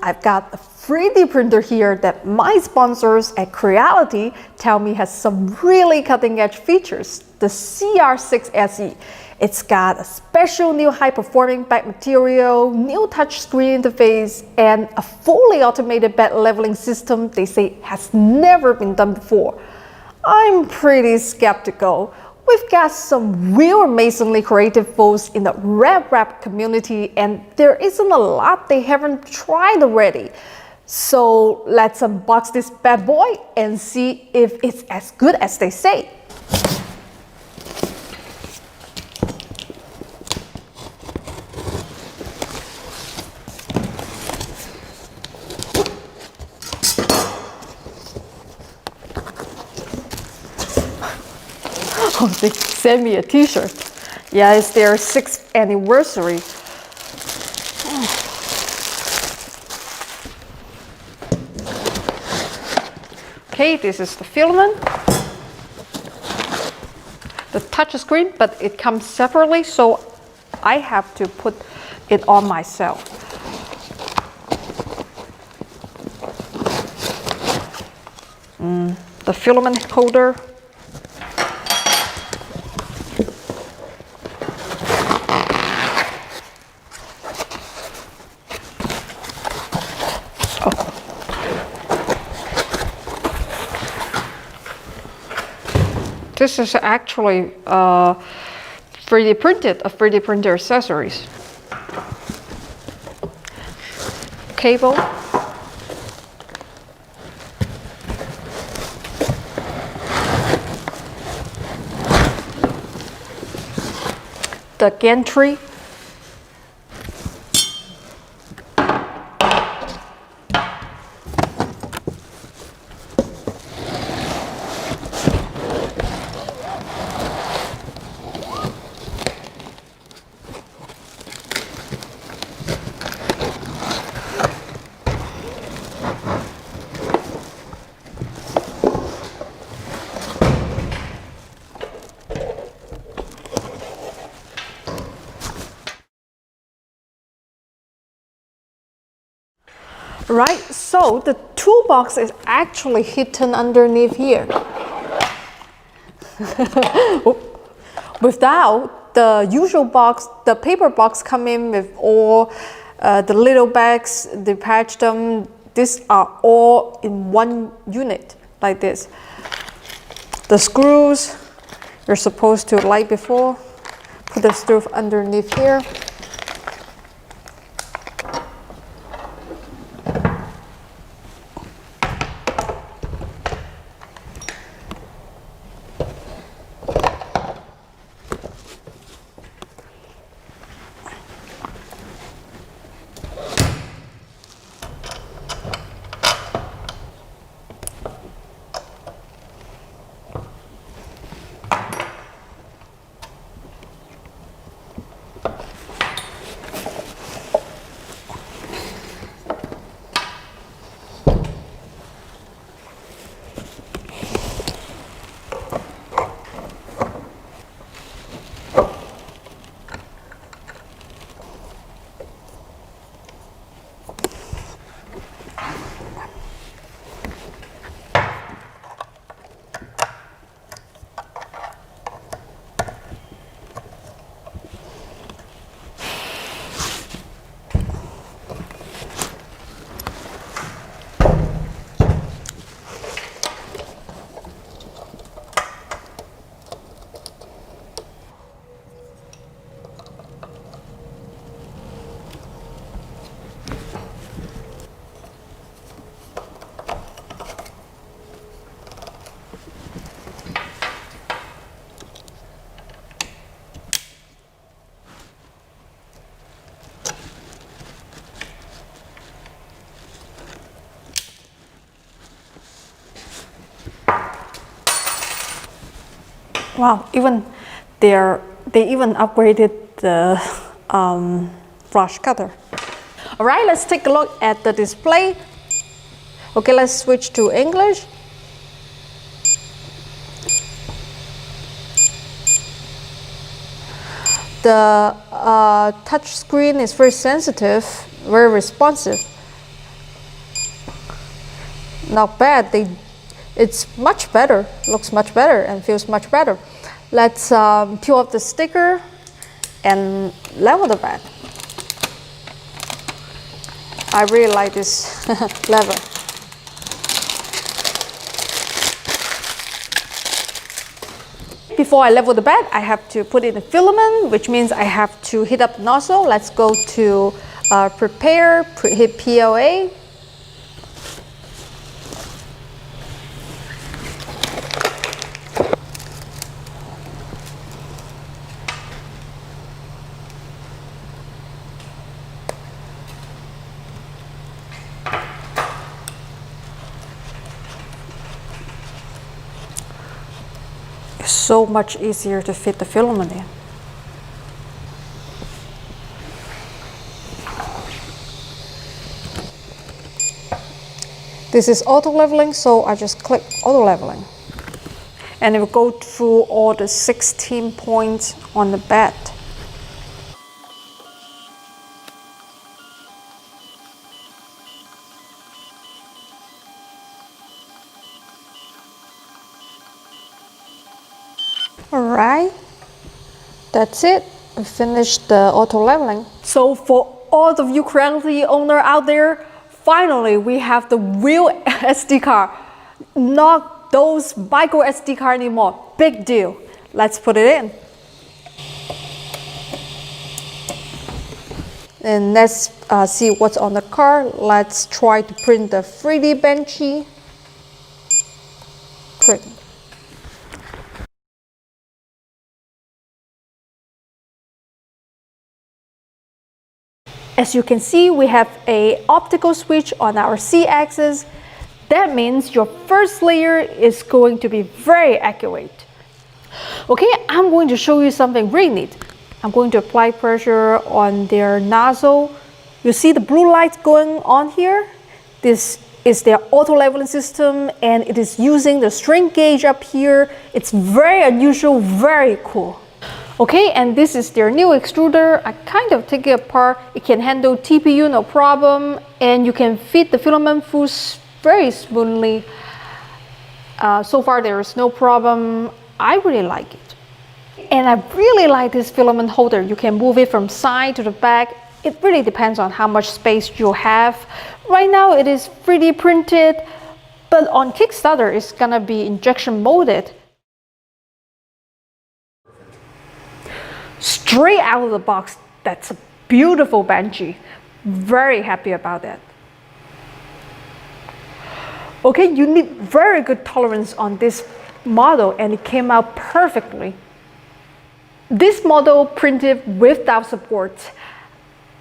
I've got a 3D printer here that my sponsors at Creality tell me has some really cutting-edge features, the CR6SE. It's got a special new high-performing back material, new touchscreen interface, and a fully automated bed leveling system they say has never been done before. I'm pretty skeptical. We've got some real amazingly creative folks in the RevRap community, and there isn't a lot they haven't tried already. So let's unbox this bad boy and see if it's as good as they say. Oh, they sent me a t-shirt. Yeah, it's their 6th anniversary. Okay, this is the filament. The touch screen, but it comes separately, so I have to put it on myself. The filament holder. This is actually 3D printed, a 3D printer accessories. Cable. The gantry. Right, so the toolbox is actually hidden underneath here. Without the usual box, the paper box come in with all the little bags, they patch them. These are all in one unit, like this. The screws, you're supposed to light before, put the screw underneath here. Wow, they even upgraded the flush cutter. All right, let's take a look at the display. Okay, let's switch to English. The touch screen is very sensitive, very responsive. not bad. It's much better, looks much better and feels much better. Let's peel off the sticker and level the bed. I really like this lever. Before I level the bed, I have to put in the filament, which means I have to heat up the nozzle. Let's go to prepare, hit PLA. So much easier to fit the filament in. This is auto leveling, so I just click auto leveling. And it will go through all the 16 points on the bed. Alright, that's it. We finished the auto leveling. So for all of you Creality owner out there, finally we have the real SD card. Not those micro SD card anymore. Big deal. Let's put it in. And let's see what's on the card. Let's try to print the 3D Benchy. Print. As you can see, we have an optical switch on our Z-axis. That means your first layer is going to be very accurate. Okay, I'm going to show you something really neat. I'm going to apply pressure on their nozzle. You see the blue light going on here? This is their auto leveling system, and it is using the strain gauge up here. It's very unusual, very cool. Okay, and this is their new extruder. I kind of take it apart. It can handle TPU no problem, and you can feed the filament through very smoothly. So far there is no problem. I really like it. And I really like this filament holder. You can move it from side to the back. It really depends on how much space you have. Right now it is 3D printed, but on Kickstarter it's gonna be injection molded. Straight out of the box, that's a beautiful Benchy. Very happy about that. Okay, you need very good tolerance on this model, and it came out perfectly. This model printed without support.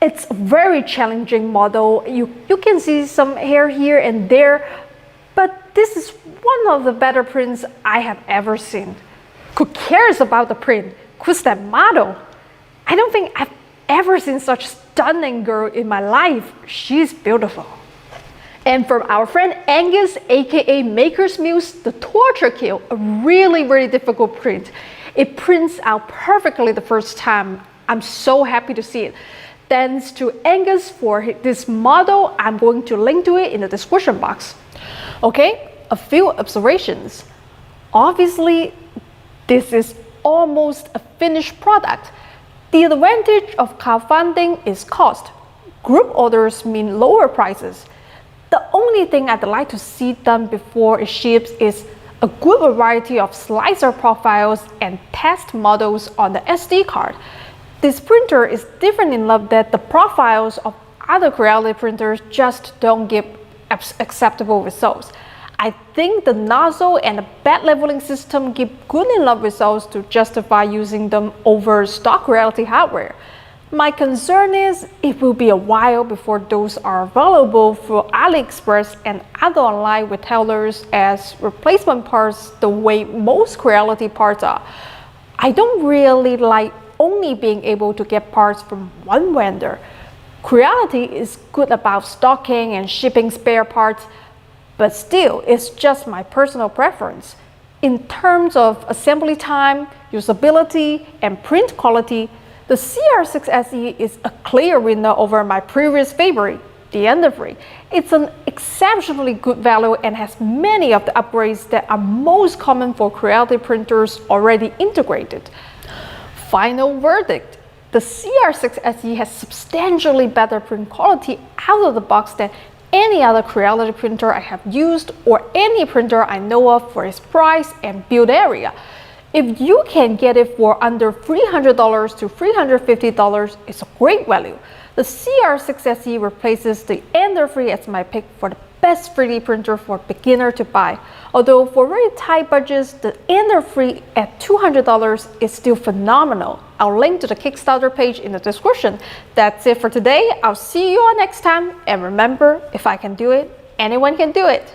It's a very challenging model. You can see some hair here and there, but this is one of the better prints I have ever seen. Who cares about the print? Who's that model? I don't think I've ever seen such stunning girl in my life. She's beautiful. And from our friend Angus, aka Maker's Muse, the Torture Kill, a really, really difficult print. It prints out perfectly the first time. I'm so happy to see it. Thanks to Angus for this model. I'm going to link to it in the description box. Okay, a few observations. Obviously, this is almost a finished product. The advantage of crowdfunding is cost. Group orders mean lower prices. The only thing I'd like to see done before it ships is a good variety of slicer profiles and test models on the SD card. This printer is different enough that the profiles of other Creality printers just don't give acceptable results. I think the nozzle and the bed leveling system give good enough results to justify using them over stock Creality hardware. My concern is it will be a while before those are available through AliExpress and other online retailers as replacement parts the way most Creality parts are. I don't really like only being able to get parts from one vendor. Creality is good about stocking and shipping spare parts, but still, it's just my personal preference. In terms of assembly time, usability, and print quality, the CR6 SE is a clear winner over my previous favorite, the Ender-free. It's an exceptionally good value and has many of the upgrades that are most common for Creality printers already integrated. Final verdict. The CR6 SE has substantially better print quality out of the box than any other Creality printer I have used or any printer I know of for its price and build area. If you can get it for under $300 to $350, it's a great value. The CR6 SE replaces the Ender-free as my pick for the best 3D printer for beginner to buy. Although for very tight budgets, the Ender-free at $200 is still phenomenal. I'll link to the Kickstarter page in the description. That's it for today. I'll see you all next time. And remember, if I can do it, anyone can do it.